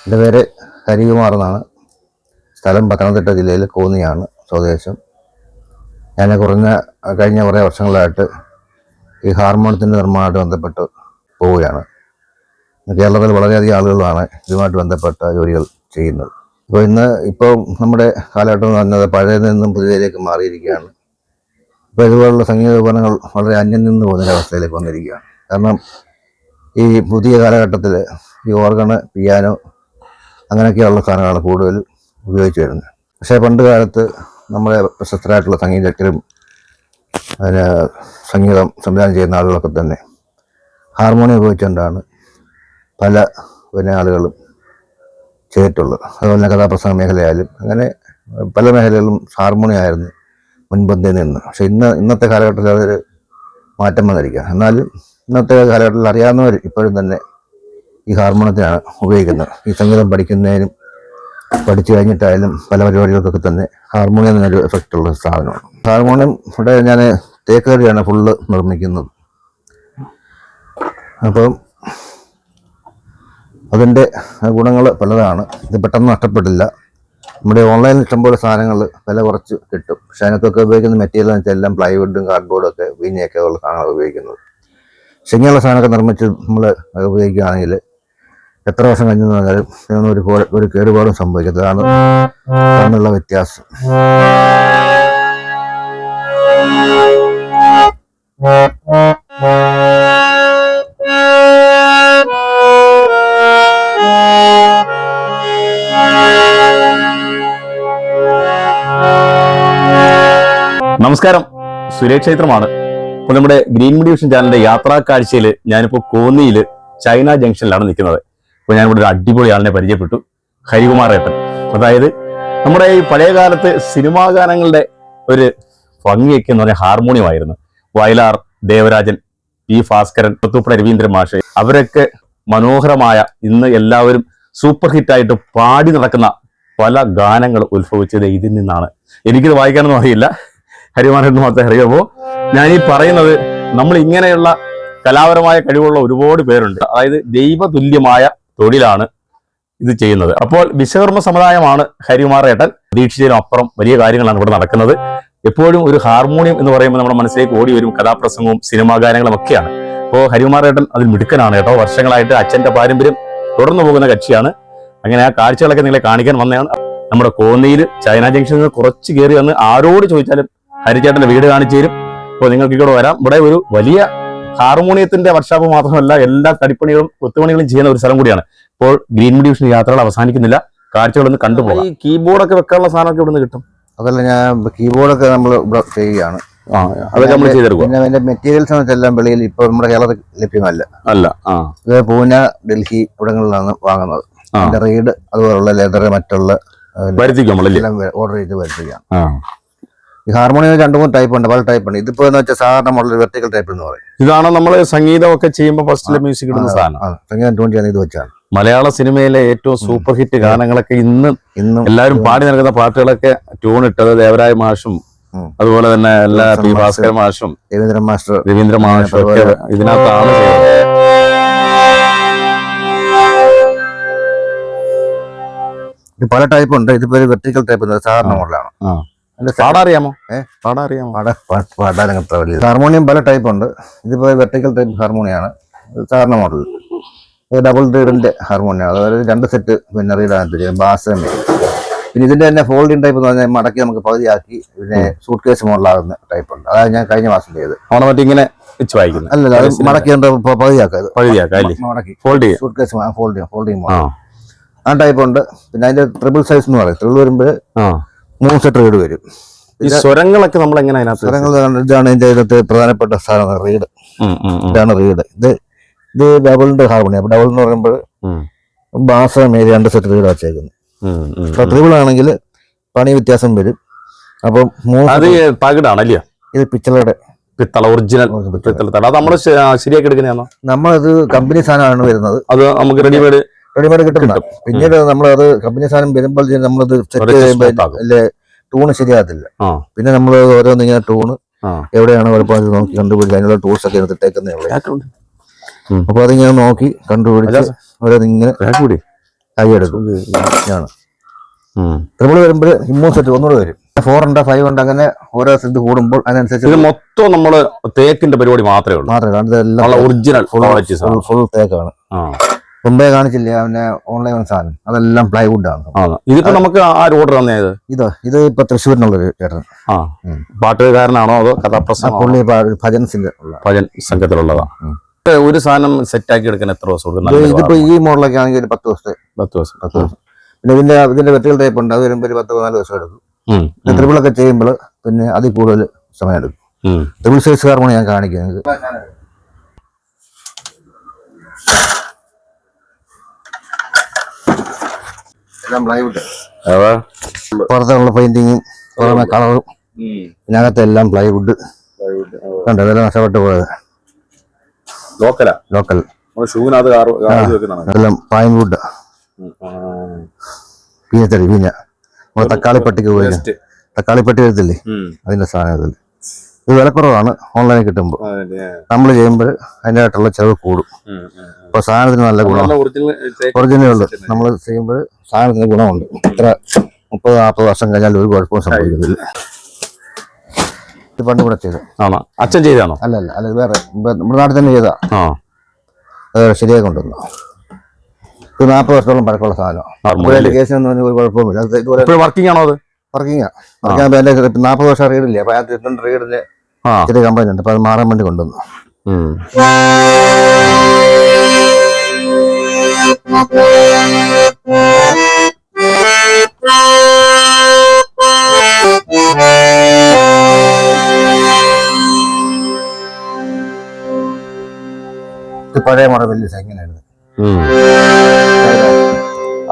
എൻ്റെ പേര് ഹരികുമാർ എന്നാണ്. സ്ഥലം പത്തനംതിട്ട ജില്ലയിൽ കോന്നിയാണ് സ്വദേശം. ഞാൻ കഴിഞ്ഞ കുറേ വർഷങ്ങളായിട്ട് ഈ ഹാർമോണിയത്തിൻ്റെ നിർമ്മാണമായിട്ട് ബന്ധപ്പെട്ട് പോവുകയാണ്. കേരളത്തിൽ വളരെയധികം ആളുകളാണ് ഇതുമായിട്ട് ബന്ധപ്പെട്ട ജോലികൾ ചെയ്യുന്നത്. ഇപ്പോൾ നമ്മുടെ കാലഘട്ടം എന്ന് പറഞ്ഞത് പഴയതിൽ നിന്നും പുതിയതിലേക്ക് മാറിയിരിക്കുകയാണ്. ഇപ്പോൾ ഇതുപോലുള്ള സംഗീത ഉപകരണങ്ങൾ വളരെ അന്യം നിന്ന് പോകുന്നൊരവസ്ഥയിലേക്ക് വന്നിരിക്കുകയാണ്. കാരണം ഈ പുതിയ കാലഘട്ടത്തിൽ ഈ ഓർഗണ്, പിയാനോ അങ്ങനെയൊക്കെയുള്ള സാധനങ്ങളാണ് കൂടുതൽ ഉപയോഗിച്ച് വരുന്നത്. പക്ഷേ പണ്ട് കാലത്ത് നമ്മുടെ പ്രശസ്തരായിട്ടുള്ള സംഗീതജ്ഞരും സംഗീതം സംവിധാനം ചെയ്യുന്ന ആളുകളൊക്കെ തന്നെ ഹാർമോണിയം ഉപയോഗിച്ചുകൊണ്ടാണ് പല ആളുകളും ചെയ്തിട്ടുള്ളത്. അതുപോലെ തന്നെ കഥാപ്രസംഗ മേഖലയായാലും അങ്ങനെ പല മേഖലകളിലും ഹാർമോണിയം ആയിരുന്നു മുൻപന്തിയിൽ നിന്ന്. പക്ഷേ ഇന്നത്തെ കാലഘട്ടത്തിൽ അതൊരു മാറ്റം വന്നിരിക്കുക. എന്നാലും ഇന്നത്തെ കാലഘട്ടത്തിൽ അറിയാവുന്നവർ ഇപ്പോഴും തന്നെ ഈ ഹാർമോണിയത്തിനാണ് ഉപയോഗിക്കുന്നത്. ഈ സംഗീതം പഠിച്ചു കഴിഞ്ഞിട്ടായാലും പല പരിപാടികൾക്കൊക്കെ തന്നെ ഹാർമോണിയം എന്നൊരു എഫക്റ്റുള്ള സാധനമാണ്. ഹാർമോണിയം ഇവിടെ ഞാൻ തേക്കടിയാണ് ഫുള്ള് നിർമ്മിക്കുന്നത്. അപ്പം അതിൻ്റെ ഗുണങ്ങൾ പലതാണ്. ഇത് പെട്ടെന്ന് നഷ്ടപ്പെട്ടില്ല. നമ്മുടെ ഓൺലൈനിൽ ഇഷ്ടംപോലെ സാധനങ്ങൾ വില കുറച്ച് കിട്ടും. പക്ഷെ അതിനൊക്കെ ഉപയോഗിക്കുന്ന മെറ്റീരിയൽ എന്ന് വെച്ചാൽ എല്ലാം പ്ലൈവുഡും കാർഡ്ബോർഡും ഒക്കെ വീഞ്ഞയൊക്കെ ഉള്ള സാധനങ്ങൾ ഉപയോഗിക്കുന്നത്. പക്ഷെ ഇങ്ങനെയുള്ള സാധനമൊക്കെ നിർമ്മിച്ച് നമ്മൾ ഉപയോഗിക്കുകയാണെങ്കിൽ എത്ര വർഷം കഴിഞ്ഞു പറഞ്ഞാലും ഒരു കേടുപാടും സംഭവിക്കത്തില്ല. അതാണ് തമ്മിലുള്ള വ്യത്യാസം. നമസ്കാരം, സുരേഷ് ക്ഷേത്രമാണ്. ഇപ്പോൾ നമ്മുടെ ഗ്രീൻ മീഡിയ വിഷൻ ചാനലിന്റെ യാത്രാ കാഴ്ചയിൽ ഞാനിപ്പോൾ കോന്നിയിൽ ചൈന ജംഗ്ഷനിലാണ് നിൽക്കുന്നത്. ഇപ്പോൾ ഞാനിവിടെ ഒരു അടിപൊളി ആളിനെ പരിചയപ്പെട്ടു, ഹരികുമാർ ഏട്ടൻ. അതായത് നമ്മുടെ ഈ പഴയ കാലത്ത് സിനിമാ ഗാനങ്ങളുടെ ഒരു ഭംഗിയൊക്കെ എന്ന് പറഞ്ഞാൽ ഹാർമോണിയമായിരുന്നു. വയലാർ ദേവരാജൻ, പി ഭാസ്കരൻ, പുത്തുപ്പട രവീന്ദ്രൻ മാഷ്, അവരൊക്കെ മനോഹരമായ ഇന്ന് എല്ലാവരും സൂപ്പർ ഹിറ്റായിട്ട് പാടി നടക്കുന്ന പല ഗാനങ്ങൾ ഉത്ഭവിച്ചത് ഇതിൽ നിന്നാണ്. എനിക്കിത് വായിക്കാനൊന്നും അറിയില്ല, ഹരികുമാരേട്ടന് മാത്രമേ അറിയാമോ. ഞാൻ ഈ പറയുന്നത് നമ്മൾ ഇങ്ങനെയുള്ള കലാപരമായ കഴിവുള്ള ഒരുപാട് പേരുണ്ട്. അതായത് ദൈവതുല്യമായ തൊഴിലാണ് ഇത് ചെയ്യുന്നത്. അപ്പോൾ വിശ്വകർമ്മ സമുദായമാണ് ഹരികുമാർ ഏട്ടൻ. പ്രതീക്ഷിച്ചതിനും അപ്പുറം വലിയ കാര്യങ്ങളാണ് ഇവിടെ നടക്കുന്നത്. എപ്പോഴും ഒരു ഹാർമോണിയം എന്ന് പറയുമ്പോൾ നമ്മുടെ മനസ്സിലേക്ക് ഓടി വരും കഥാപ്രസംഗവും സിനിമാ ഗാനങ്ങളും ഒക്കെയാണ്. അപ്പോൾ ഹരികുമാർ ഏട്ടൻ അതിൽ മിടുക്കനാണ് കേട്ടോ. വർഷങ്ങളായിട്ട് അച്ഛന്റെ പാരമ്പര്യം തുടർന്നു പോകുന്ന കക്ഷിയാണ്. അങ്ങനെ ആ കാഴ്ചകളൊക്കെ നിങ്ങളെ കാണിക്കാൻ വന്നതാണ്. നമ്മുടെ കോന്നിയിൽ ചൈന ജംഗ്ഷനിൽ നിന്ന് കുറച്ച് കയറി വന്ന് ആരോട് ചോദിച്ചാലും ഹരിചേട്ടന്റെ വീട് കാണിച്ചു തരും. അപ്പോൾ നിങ്ങൾക്ക് ഇവിടെ വരാം. ഇവിടെ ഒരു വലിയ ഹാർമോണിയത്തിന്റെ വർക്ക്ഷോപ്പ് മാത്രമല്ല, എല്ലാ തടിപ്പണികളും കൊത്തുപണികളും ചെയ്യുന്ന ഒരു സ്ഥലം കൂടിയാണ്. ഇപ്പോൾ ഗ്രീൻ മീഡിയ വിഷൻ യാത്രകൾ അവസാനിക്കുന്നില്ല, കാഴ്ചകളൊന്ന് കണ്ടുപോകാം. ഈ കീബോർഡൊക്കെ വെക്കാനുള്ള സാധനമൊക്കെ ഇവിടെ നിന്ന് കിട്ടും. അതല്ല, ഞാൻ കീബോർഡൊക്കെ നമ്മൾ ഇവിടെ ചെയ്യുകയാണ്. അതൊക്കെ നമ്മൾ ചെയ്തെടുക്കും. പിന്നെ അതിന്റെ മെറ്റീരിയൽസ് എല്ലാം വെളിയിൽ ഇപ്പൊ നമ്മുടെ കേരളത്തിൽ ലഭ്യമല്ല. ഇത് പൂന, ഡൽഹി ഇവിടങ്ങളിലാണ് വാങ്ങുന്നത്. അതിന്റെ റീഡ് അതുപോലുള്ള ലെതർ മറ്റുള്ള ഓർഡർ ചെയ്ത് വരുത്തിക്കാം. ഈ ഹാർമോണിയം 2-3 ടൈപ്പ് ഉണ്ട്, പല ടൈപ്പ് ഉണ്ട്. ഇതിപ്പോ എന്ന് വെച്ചാൽ സാധാരണ മോഡൽ വെർട്ടിക്കൽ ടൈപ്പ് എന്ന് പറയും. ഇതാണ് നമ്മൾ സംഗീതമൊക്കെ ചെയ്യുമ്പോൾ ഫസ്റ്റിലെ മ്യൂസിക് ഇടുന്ന സാധനം. സംഗീതം ട്യൂൺ ചെയ്യുന്നത് ഇത് വെച്ചാണ്. മലയാള സിനിമയിലെ ഏറ്റവും സൂപ്പർ ഹിറ്റ് ഗാനങ്ങളൊക്കെ ഇന്നും എല്ലാവരും പാടി നടക്കുന്ന പാട്ടുകളൊക്കെ ട്യൂൺ ഇട്ടത് ദേവരായ മാഷും അതുപോലെ തന്നെ എല്ലാ പി ഭാസ്കര മാഷും രവീന്ദ്ര മാഷും ഒക്കെ ഇതിനകത്താണ് ചെയ്യുന്നത്. ഇത് പല ടൈപ്പ് ഉണ്ട്. ഇതിപ്പോ ഒരു വെർട്ടിക്കൽ ടൈപ്പ് സാധാരണ മോഡലാണ്. പാടാറിയാമോ? പാടാനത്ര വലിയ ഹാർമോണിയം പല ടൈപ്പ് ഉണ്ട്. ഇതിപ്പോ വെർട്ടിക്കൽ ടൈപ്പ് ഹാർമോണിയാണ്, സാധാരണ മോഡൽ. ഡബിൾ റീഡിന്റെ ഹാർമോണിയാണ്. അതായത് 2 സെറ്റ് റീഡാണ്, ബാസ്. പിന്നെ ഇതിന്റെ തന്നെ ഫോൾഡിംഗ് ടൈപ്പ് എന്ന് പറഞ്ഞാൽ മടക്കി നമുക്ക് പകുതിയാക്കി പിന്നെ സൂട്ട് കേസ് മോഡലാകുന്ന ടൈപ്പ് ഉണ്ട്. അതായത് ഞാൻ കഴിഞ്ഞ മാസം ചെയ്ത്. ഇങ്ങനെ അല്ലല്ല, അത് മടക്കി fold suit case folding model ആ ടൈപ്പ് ഉണ്ട്. പിന്നെ അതിന്റെ ട്രിപ്പിൾ സൈസ് എന്ന് പറയും. ട്രിപ്പിൾ വരുമ്പോൾ 3 സെറ്റ് റീഡ് വരും. ഈ സ്വരങ്ങളൊക്കെ നമ്മൾ എങ്ങനെ സ്വരങ്ങൾ ഇതാണ് ഇതിന്റെ പ്രധാനപ്പെട്ട സാധനം, റീഡ്. ഇതാണ് റീഡ്. ഇത് ഡബിളിന്റെ ഹാർമോണിയം. അപ്പൊ ഡബിൾ എന്ന് പറയുമ്പോൾ ബാസ് മേലെ 2 സെറ്റ് റീഡ് വെച്ചേക്കുന്നത്. ട്രിപ്പിൾ ആണെങ്കിൽ പണി വ്യത്യാസം വരും. അപ്പം തകിടാണല്ലേ ഇത് പിച്ചളയുടെ പിത്തള, ഒറിജിനൽ പിത്തള. അത് നമ്മൾ ശരിയാക്കി എടുക്കുന്നതാണോ? നമ്മളത് കമ്പനി സാധനമാണ് വരുന്നത്. അത് നമുക്ക് റെഡിമെയ്ഡ് കിട്ടുന്ന. പിന്നീട് നമ്മളത് കമ്പനി സാധനം വരുമ്പോൾ നമ്മളത് സെറ്റ് ചെയ്യുമ്പോൾ ടൂണ് ശരിയാകത്തില്ല. പിന്നെ നമ്മൾ ഓരോന്ന് ഇങ്ങനെ ടൂണ് എവിടെയാണ് കുഴപ്പം നോക്കി കണ്ടുപിടിച്ച് അതിനുള്ള ടൂൾസ് ഒക്കെ എടുത്തിട്ടേക്കുന്നേ ഉള്ളൂ. അപ്പൊ അതിങ്ങനെ നോക്കി കണ്ടുപിടിച്ച് ഓരോന്നിങ്ങനെ കൈയെടുക്കും ആണ്. ട്രിപ്പിൾ വരുമ്പോൾ ഇമ്മൂൺ സെറ്റ് ഒന്നുകൂടെ വരും. 4 ഉണ്ട് 5 ഉണ്ട് അങ്ങനെ ഓരോ ഇത് കൂടുമ്പോൾ അതിനനുസരിച്ച്. ഇത് മൊത്തം നമ്മള് തേക്കിന്റെ പരിപാടി മാത്രമേ ഉള്ളൂ. ഒറിജിനൽ ഫുൾ തേക്കാണ്. മുമ്പേ കാണിച്ചില്ലേ അവന്റെ ഓൺലൈൻ സാധനം, അതെല്ലാം പ്ലൈവുഡ് ആണ്. ഇതിപ്പോ നമുക്ക് ആ ഓർഡർ തന്നെയത് ഇത് ഇപ്പൊ തൃശ്ശൂരിനുള്ളൊരു ചേട്ടൻ. പാട്ടുകാരനാണോ അതോ കഥാപ്രസംഗം? പുള്ളി ഭജൻ സംഘത്തിലുള്ളതാ. ഒരു സാധനം സെറ്റ് ആക്കി എടുക്കാൻ എത്ര ദിവസം? ഇതിപ്പോ ഈ മോഡലൊക്കെ ആണെങ്കിൽ ഒരു 10 ദിവസം. പിന്നെ ഇതിന്റെ വെട്ടുകൾ ടൈപ്പ് ഉണ്ട്, അത് വരുമ്പോ ഒരു 10-14 ദിവസം എടുക്കും. ട്രിപ്പിളൊക്കെ ചെയ്യുമ്പോൾ പിന്നെ അതിൽ കൂടുതൽ സമയം എടുക്കും. ട്രിപ്പിൾ സൈസ് ഹാർമോണി ഞാൻ കാണിക്കുന്നത്. പുറത്തുള്ള പെയിന്റിങ്ങും പുറമെ കളറും ഇതിനകത്ത് എല്ലാം പ്ലൈവുഡ് കണ്ടോ, ഇതെല്ലാം നഷ്ടപ്പെട്ടു പോയത്. ലോക്കൽ എല്ലാം പൈൻ വുഡ്. പീഞ്ഞത്തടി തക്കാളിപ്പട്ടിക്ക് പോയി തക്കാളിപ്പട്ടി വരത്തില്ലേ, അതിന്റെ സാധനം. ഇത് വിലക്കുറവാണ് ഓൺലൈനിൽ കിട്ടുമ്പോൾ. നമ്മൾ ചെയ്യുമ്പോൾ അതിൻ്റെതായിട്ടുള്ള ചെലവ് കൂടും. അപ്പൊ സാധനത്തിന് നല്ല ഗുണം ഒറിജിനൽ ഉണ്ട്. നമ്മൾ ചെയ്യുമ്പോൾ സാധനത്തിന് ഗുണമുണ്ട്. ഇത്ര 30-40 വർഷം കഴിഞ്ഞാൽ ഒരു കുഴപ്പവും സംഭവിക്കുന്നില്ല. ഇത് പണ്ട് കൂടെ ചെയ്ത് അച്ഛൻ ചെയ്താണോ? അല്ല വേറെ നമ്മുടെ നാട്ടിൽ തന്നെ ചെയ്താ. ശരിയായി കൊണ്ടുവന്നു. ഇത് 40 വർഷത്തോളം പഴക്കമുള്ള സാധനം. കേസിനൊന്നും ഒരു കുഴപ്പമില്ല. വർക്കിംഗ് ആണോ? അത് വർക്കിംഗാ. 40 വർഷം റീഡില്ലേ, അപ്പൊ അതിന്റെ റീഡില് ചെറിയ കമ്പനി ഉണ്ട്. അപ്പൊ അത് മാറാൻ വേണ്ടി കൊണ്ടുവന്നു. പഴയ മോഡൽ വലിയ ഇങ്ങനെയായിരുന്നു.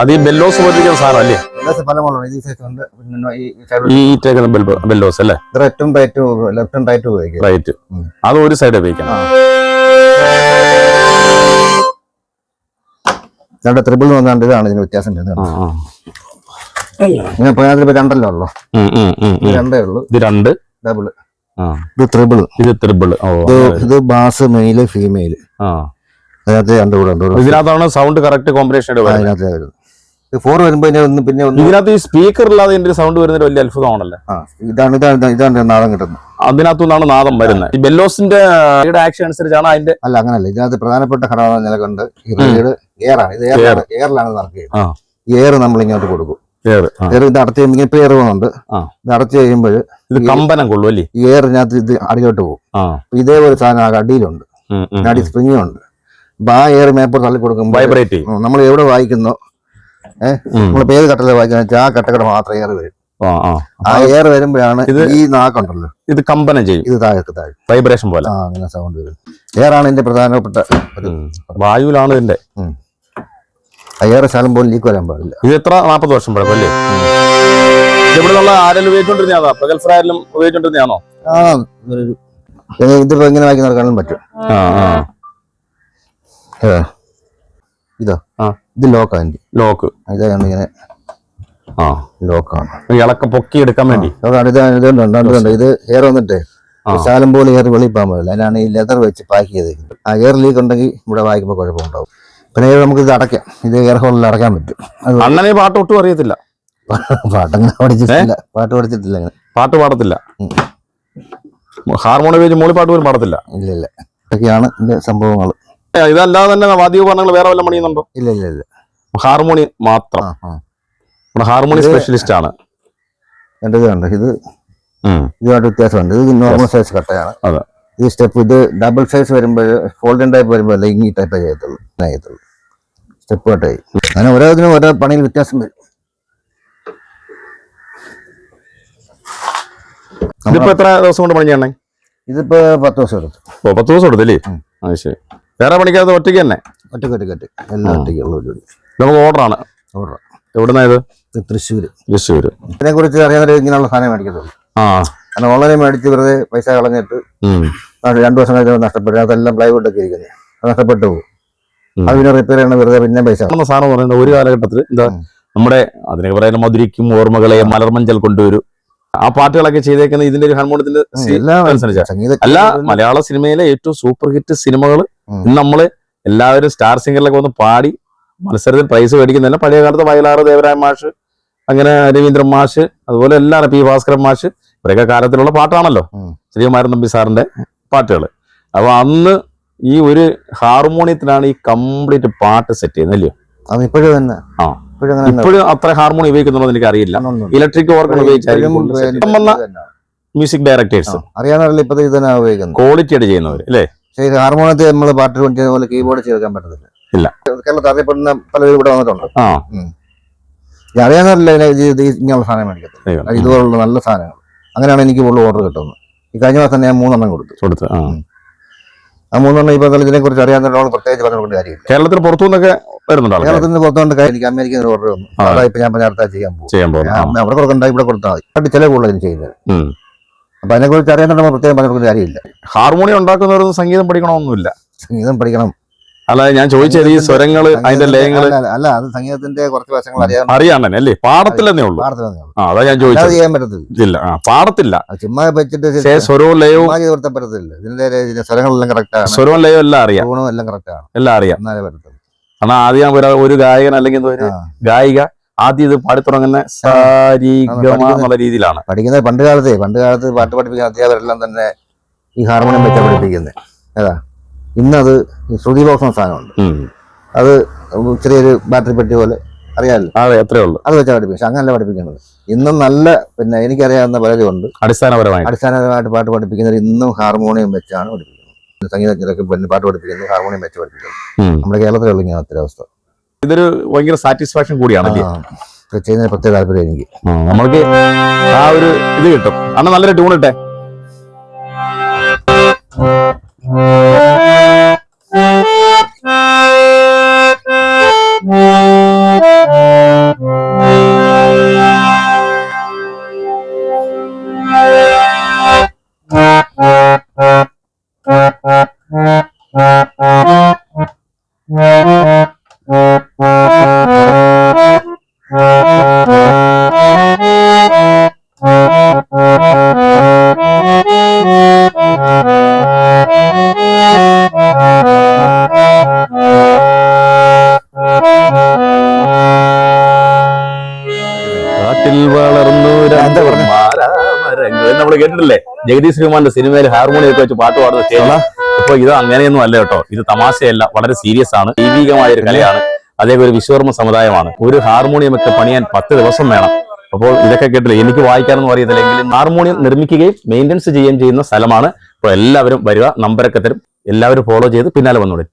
അത് ഈ ബെല്ലോസ് പോലിരിക്കുന്ന സാധനം അല്ലേ? പല മോഡലാണ്. ബെല്ലോസ് അല്ലേ? ലെഫ്റ്റും റൈറ്റും ഉപയോഗിക്കും. റൈറ്റ് അത് ഒരു സൈഡ് ഉപയോഗിക്കണം. രണ്ട് ട്രിപ്പിൾ വന്നാണ്ട് ഇതാണ് ഇതിന് വ്യത്യാസം. ഇങ്ങനെ പോയാൽ രണ്ടല്ലോ ഉള്ളു. രണ്ടേ ഉള്ളു. ഇത് രണ്ട് ഡബിള്. ഇത് ട്രിപ്പിൾ. ഇത് ബാസ് മെയില് ഫീമെയില്. അതിനകത്ത് രണ്ടു കൂടെ ഉണ്ട്. ഇതിനകത്താണ് സൗണ്ട് കറക്റ്റ് കോമ്പിനേഷൻ. അതിനകത്ത് വരുന്നത് 4 വരുമ്പോ പിന്നെ ഇതിനകത്ത് ഈ സ്പീക്കർ ഇല്ലാതെ ഇതിന്റെ സൗണ്ട് വരുന്നത് വലിയ അത്ഭുതമാണല്ലേ? ഇതാണ് നാദം കിട്ടുന്നത്. അതിനകത്തുനിന്നാണ് നാദം വരുന്നത്. ഈ ബെല്ലോസിന്റെ ആക്ഷൻ അനുസരിച്ചാണ് അതിന്റെ. അല്ല, അങ്ങനല്ല. ഇതിനകത്ത് പ്രധാനപ്പെട്ട ഘടകം നിലകൊണ്ട് ഈ റീഡ് എയറാണ്. ഇത് എയറിലാണ് നടക്കുക. ഈ എയർ നമ്മൾ ഇങ്ങോട്ട് കൊടുക്കും. ഇത് അടച്ചു കഴിയുമ്പോൾ ഇപ്പൊ എയർ പോകുന്നുണ്ട്. ഇത് അടച്ചു കഴിയുമ്പോൾ ഇത് കമ്പനം കൊള്ളും അല്ലേ? ഈ എയറിനകത്ത് ഇത് അടിയിലോട്ട് പോകും. ഇതേപോലെ സാധനം അടിയിലുണ്ട്, അടി സ്പ്രിങ്ങും ഉണ്ട്. അപ്പൊ ആ എയർ മേപ്പോട്ട് തള്ളി കൊടുക്കുമ്പോൾ വൈബ്രേറ്റ് ചെയ്യും. നമ്മൾ എവിടെ വായിക്കുന്നോ, നമ്മളിപ്പോ ഏത് കട്ടല വായിക്കുന്ന ആ കട്ടക്കട മാത്രം എയർ വരും. ആ എയർ വരുമ്പോഴാണ് ഈ നാക്കുണ്ടല്ലോ, ഇത് കമ്പനം ചെയ്യും. ഇത് താഴെ വൈബ്രേഷൻ പോലെ അങ്ങനെ സൗണ്ട് വരും. എയറാണ് ഇതിന്റെ പ്രധാനപ്പെട്ട വായുവിലാണ് ഇതിന്റെ. എയർ ശാലം പോലും ലീക്ക് വരാൻ പാടില്ല. ഇത് എത്ര 40 വർഷം പഴക്കല്ലേ? ഇവിടെ നിന്നുള്ള ആരെങ്കിലും ഉപയോഗിച്ചോണ്ടിരുന്നതാണോ? പ്രഗത്ഭരായാലും ഉപയോഗിച്ചോണ്ടിരുന്നതാണോ? ഇതിപ്പോ ഇങ്ങനെ വായിക്കുന്നവർക്കാണെങ്കിലും പറ്റും. ഇതാ ഇത് ലോക്കാണ്. ലോക്ക് ഇതാണ് ഇങ്ങനെ ലോക്കാണ്. ഇളക്കം പൊക്കി എടുക്കാൻ വേണ്ടി ഇത് എയർ വന്നിട്ട് ശാലം പോലെ എയർ വെളിപ്പാൻ പാടില്ല. അതിനാണ് ഈ ലെതർ വെച്ച് പാക്ക് ചെയ്ത്. ആ എയർ ലീക്ക് ഉണ്ടെങ്കിൽ ഇവിടെ വായിക്കുമ്പോൾ കുഴപ്പമുണ്ടാവും. പിന്നെ നമുക്ക് ഇത് അടയ്ക്കാം. ഇത് എയർ ഹോളിൽ അടയ്ക്കാൻ പറ്റും. അണ്ണനെ പാട്ട് ഒട്ടും അറിയത്തില്ല. പാട്ടങ്ങനെ പഠിച്ചിട്ടില്ല. പാട്ട് പഠിച്ചിട്ടില്ല. പാട്ട് പാടത്തില്ല. ഹാർമോണിയം വെച്ച് മോളി പാട്ട് പോലും പാടത്തില്ല. ഇല്ല. ഇതൊക്കെയാണ് ഇതിന്റെ സംഭവങ്ങൾ. ഇതല്ലാതെ തന്നെ വാദ്യോപകരണങ്ങൾ വേറെ വല്ല പണിയുന്നുണ്ടോ? ഇല്ല. ഹാർമോണിയം മാത്രം. ഹാർമോണിയം സ്പെഷ്യലിസ്റ്റ് ആണ്. ഇത് ഇതുമായിട്ട് വ്യത്യാസമുണ്ട്. ഇത് നോർമൽ സൈസ് കട്ടയാണ്. ഇത് സ്റ്റെപ്പ്. ഇത് ഡബിൾ സൈസ് വരുമ്പോൾ ഫോൾഡിംഗ് ടൈപ്പ് വരുമ്പോൾ ഈ ടൈപ്പേ ചെയ്യത്തുള്ളൂ. സ്റ്റെപ്പ് കട്ടായി. അങ്ങനെ ഓരോന്നിനും ഓരോ പണിയിൽ വ്യത്യാസം വരും. ഇതിപ്പോ എത്ര ദിവസം കൊണ്ട് പണി ചെയ്യണേ? ഇതിപ്പോ 10 ദിവസം എടുത്തു. 10 ദിവസം എടുത്തല്ലേ? ശരി. വേറെ പണിക്കാതെ ഒറ്റയ്ക്ക് തന്നെ? ഒറ്റക്ക് എല്ലാം ഒറ്റയ്ക്കുള്ള പരിപാടി. നമുക്ക് ഓർഡറാണ്. എവിടുന്നാ ഇത്? തൃശ്ശൂര്. ഇതിനെ കുറിച്ച് അറിയാതെ ഇങ്ങനെയുള്ള സാധനം മേടിക്കത്തുള്ളൂ. കാരണം ഓൺലൈനിൽ മേടിച്ച് വെറുതെ പൈസ കളഞ്ഞിട്ട് 2 വർഷം കഴിഞ്ഞാൽ നഷ്ടപ്പെട്ടു. അതെല്ലാം പ്ലൈവുഡ് ഒക്കെ ഇരിക്കുന്നത്, അത് നഷ്ടപ്പെട്ടു പോകും. അത് പിന്നെ റിപ്പയർ ചെയ്യണം വെറുതെ, പിന്നെ പൈസ. സാധനം പറയുന്നത് ഒരു കാലഘട്ടത്തിൽ എന്താ നമ്മുടെ അതിനെ പറയുന്ന മധുരിക്കും ഓർമ്മകളെ മലർമഞ്ചൽ കൊണ്ടുവരും. ആ പാട്ടുകളൊക്കെ ചെയ്തേക്കുന്ന ഇതിന്റെ ഒരു ഹാർമോണിയത്തിന്റെ അല്ല, മലയാള സിനിമയിലെ ഏറ്റവും സൂപ്പർ ഹിറ്റ് സിനിമകൾ ഇന്ന് നമ്മള് എല്ലാവരും സ്റ്റാർ സിംഗറിലൊക്കെ വന്ന് പാടി മത്സരത്തിൽ പ്രൈസ് മേടിക്കുന്നില്ല. പഴയ കാലത്ത് വയലാർ ദേവരായ മാഷ്, അങ്ങനെ രവീന്ദ്രൻ മാഷ്, അതുപോലെ എല്ലാവരും പി ഭാസ്കരൻ മാഷ്, ഇവരൊക്കെ കാലത്തിലുള്ള പാട്ടാണല്ലോ ശ്രീകുമാരൻ തമ്പി സാറിന്റെ പാട്ടുകൾ. അപ്പൊ അന്ന് ഈ ഒരു ഹാർമോണിയത്തിലാണ് ഈ കംപ്ലീറ്റ് പാട്ട് സെറ്റ് ചെയ്യുന്നത് അല്ലയോ? അത് ഇപ്പോഴും തന്നെ. ആ, ഇപ്പോഴും അത്ര ഹാർമോണി ഉപയോഗിക്കുന്നുണ്ടോ എനിക്ക് അറിയില്ല. ഇലക്ട്രിക് ഓർഗൻ ഉപയോഗിച്ചായിരിക്കും മ്യൂസിക് ഡയറക്ടേഴ്സ് അറിയാവുന്ന ഇപ്പൊ ഇത് തന്നെ ഉപയോഗിക്കുന്നത്, ക്വാളിറ്റി ആയിട്ട് ചെയ്യുന്നവർ അല്ലേ? പക്ഷേ ഹാർമോണിയത്തിൽ നമ്മൾ പാട്ട് ചെയ്യുന്ന പോലെ കീബോർഡ് ചേർക്കാൻ പറ്റത്തില്ല. ഇല്ല. കേരളത്തിൽ അറിയപ്പെടുന്ന പലരും ഇവിടെ വന്നിട്ടുണ്ട്. ആ, അറിയാവുന്നവരല്ല ഇങ്ങനെയുള്ള സാധനം മേടിക്കത്തില്ല. ഇതുപോലുള്ള നല്ല സാധനങ്ങൾ. അങ്ങനെയാണ് എനിക്ക് കൂടുതൽ ഓർഡർ കിട്ടുന്നത്. ഈ കഴിഞ്ഞ മാസം തന്നെ ഞാൻ 3 കൊടുത്തു. ആ 3 ഇപ്പൊ ഇതിനെ കുറിച്ച് അറിയാവുന്ന പ്രത്യേകിച്ച് പറഞ്ഞുകൊണ്ട് കാര്യമില്ല. കേരളത്തിന് പുറത്തുനിന്നൊക്കെ വരുന്നുണ്ടോ? കേരളത്തിന് പുറത്തുകൊണ്ട് എനിക്ക് അമേരിക്കൻ ഓർഡർ വന്നു. ഇപ്പൊ ഞാൻ അടുത്ത ചെയ്യാൻ പോകും. അവിടെ കൊടുക്കണ്ട, ഇവിടെ കൊടുത്താൽ മതി. ചില കൂടുതലും ചെയ്യുന്നത്. അപ്പൊ അതിനെ കുറിച്ച് അറിയാൻ പ്രത്യേകം പറഞ്ഞുകൊണ്ട് കാര്യമില്ല. ഹാർമോണിയം ഉണ്ടാക്കുന്നവർ സംഗീതം പഠിക്കണമെന്നൊന്നുമില്ല. സംഗീതം പഠിക്കണം. അല്ല, ഞാൻ ചോദിച്ചത് ഈ സ്വരങ്ങള്, അതിന്റെ ലയങ്ങള്. അല്ല, അത് സംഗീതത്തിന്റെ കുറച്ച് വശങ്ങൾ അറിയാൻ അല്ലേ? പാടത്തില്ലെന്നേ ഉള്ളൂ. അതാ ഞാൻ ചോദിച്ചത്. ചെയ്യാൻ പറ്റത്തില്ല. പാടത്തില്ല. ചുമ്മാ വെച്ചിട്ട് സ്വരവും ലയവും പറ്റത്തില്ല. ഇതിന്റെ സ്വരങ്ങളെല്ലാം കറക്റ്റ് ആണ്. സ്വരവും ലയവും എല്ലാം അറിയാം. എല്ലാം കറക്റ്റ് ആണ്. എല്ലാം അറിയാം. എന്നാലേ പറ്റത്തുള്ളൂ. കാരണം ആദ്യം ഒരു ഗായകൻ അല്ലെങ്കിൽ ഒരു ഗായിക ആദ്യം ഇത് പാടി തുടങ്ങുന്ന എന്നുള്ള രീതിയിലാണ് പഠിക്കുന്നത്. പണ്ട് കാലത്ത് പാട്ട് പഠിപ്പിക്കുന്ന അധ്യാപകരെല്ലാം തന്നെ ഈ ഹാർമോണിയം വെച്ചാണ് പഠിപ്പിക്കുന്നത്. ഏതാ ഇന്നത് ശ്രുതി ബോക്സ് എന്ന സാധനമുണ്ട്. അത് ചെറിയൊരു ബാറ്ററി പെട്ടി പോലെ അറിയാമല്ലോ. അതെ, അത്രേ ഉള്ളൂ. അത് വെച്ചാൽ പഠിപ്പിക്കും. പക്ഷെ അങ്ങനല്ല പഠിപ്പിക്കുന്നത്. ഇന്നും നല്ല എനിക്കറിയാവുന്ന പലരും ഉണ്ട്. അടിസ്ഥാനപരമായിട്ട് പാട്ട് പഠിപ്പിക്കുന്നവർ ഇന്നും ഹാർമോണിയം വെച്ചാണ് പഠിപ്പിക്കുന്നത്. സംഗീതജ്ഞരൊക്കെ പാട്ട് പഠിപ്പിക്കുന്നത് ഹാർമോണിയം വെച്ച് പഠിപ്പിക്കുന്നത്. നമ്മുടെ കേരളത്തിലുള്ള ഇങ്ങനെ ഒത്തിരി അവസ്ഥ. ഇതൊരു ഭയങ്കര സാറ്റിസ്ഫാക്ഷൻ കൂടിയാണ് ചെയ്യുന്നതിന് പ്രത്യേക താല്പര്യം എനിക്ക്. നമ്മൾക്ക് ആ ഒരു ഇത് കിട്ടും. അന്ന് നല്ലൊരു ട്യൂൺ ഇട്ടെ. നമ്മൾ കേട്ടിട്ടില്ലേ ജഗദീഷ് ശ്രീകുമാറിന്റെ സിനിമയിൽ ഹാർമോണിയം ഒക്കെ വെച്ച് പാട്ട് പാടുന്ന സ്റ്റേജ്. അപ്പൊ ഇത് അങ്ങനെയൊന്നും അല്ല കേട്ടോ. ഇത് തമാശയല്ല, വളരെ സീരിയസ് ആണ്. ദൈവികമായ ഒരു കലയാണ്. അതേ ഒരു വിശ്വകർമ്മ സമുദായമാണ്. ഒരു ഹാർമോണിയം ഒക്കെ പണിയാൻ 10 ദിവസം വേണം. അപ്പോൾ ഇതൊക്കെ കേട്ടില്ലേ, എനിക്ക് വായിക്കാനൊന്നും അറിയത്തില്ല. എങ്കിലും ഹാർമോണിയം നിർമ്മിക്കുകയും മെയിൻ്റെനൻസ് ചെയ്യുകയും ചെയ്യുന്ന സ്ഥലമാണ്. അപ്പോൾ എല്ലാവരും വരിക, നമ്പരൊക്കെ തരും. എല്ലാവരും ഫോളോ ചെയ്ത് പിന്നാലെ വന്നോളൂ.